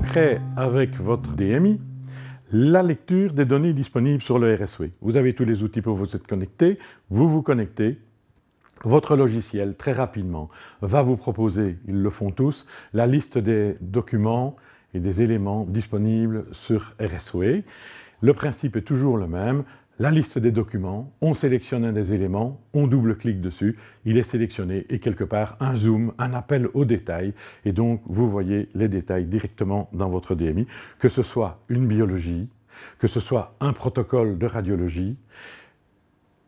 concret avec votre DMI, la lecture des données disponibles sur le RSW. Vous avez tous les outils pour vous être connecté, vous vous connectez. Votre logiciel, très rapidement, va vous proposer, ils le font tous, la liste des documents et des éléments disponibles sur RSW. Le principe est toujours le même. La liste des documents, on sélectionne un des éléments, on double-clique dessus, il est sélectionné et quelque part un zoom, un appel au détail et donc vous voyez les détails directement dans votre DMI, que ce soit une biologie, que ce soit un protocole de radiologie.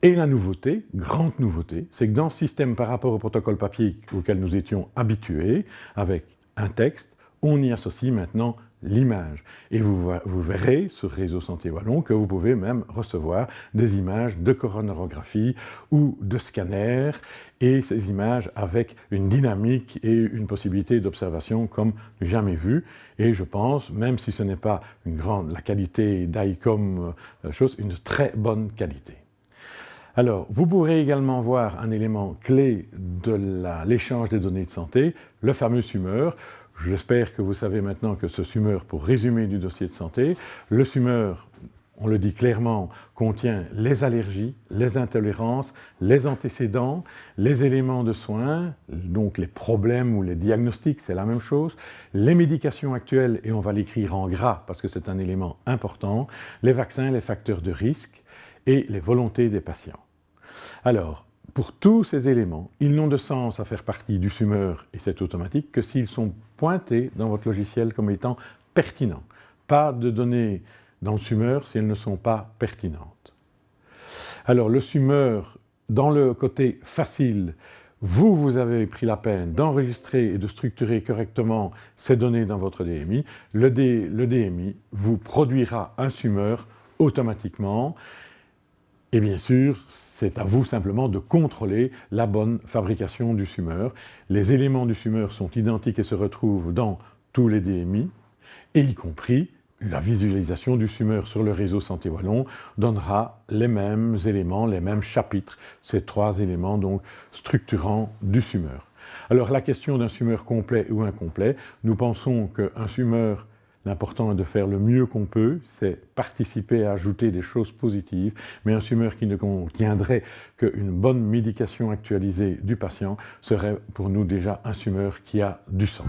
Et la nouveauté, grande nouveauté, c'est que dans ce système par rapport au protocole papier auquel nous étions habitués, avec un texte, on y associe maintenant l'image. Et vous verrez sur Réseau Santé Wallon que vous pouvez même recevoir des images de coronarographie ou de scanner, et ces images avec une dynamique et une possibilité d'observation comme jamais vu. Et je pense, même si ce n'est pas la qualité d'ICOM, une très bonne qualité. Alors, vous pourrez également voir un élément clé de l'échange des données de santé, le fameux SUMEUR. J'espère que vous savez maintenant que ce SUMEUR, pour résumer du dossier de santé, le SUMEUR, on le dit clairement, contient les allergies, les intolérances, les antécédents, les éléments de soins, donc les problèmes ou les diagnostics, c'est la même chose, les médications actuelles, et on va l'écrire en gras parce que c'est un élément important, les vaccins, les facteurs de risque et les volontés des patients. Alors, pour tous ces éléments, ils n'ont de sens à faire partie du SUMEUR, et c'est automatique, que s'ils sont pointés dans votre logiciel comme étant pertinents. Pas de données dans le SUMEUR si elles ne sont pas pertinentes. Alors, le SUMEUR, dans le côté facile, vous avez pris la peine d'enregistrer et de structurer correctement ces données dans votre DMI. Le DMI vous produira un SUMEUR automatiquement. Et bien sûr, c'est à vous simplement de contrôler la bonne fabrication du SUMEUR. Les éléments du SUMEUR sont identiques et se retrouvent dans tous les DMI, et y compris la visualisation du SUMEUR sur le réseau Santé Wallon donnera les mêmes éléments, les mêmes chapitres, ces 3 éléments donc structurants du SUMEUR. Alors la question d'un SUMEUR complet ou incomplet, nous pensons qu'un SUMEUR, l'important est de faire le mieux qu'on peut, c'est participer à ajouter des choses positives, mais un SUMEUR qui ne contiendrait qu'une bonne médication actualisée du patient serait pour nous déjà un SUMEUR qui a du sens.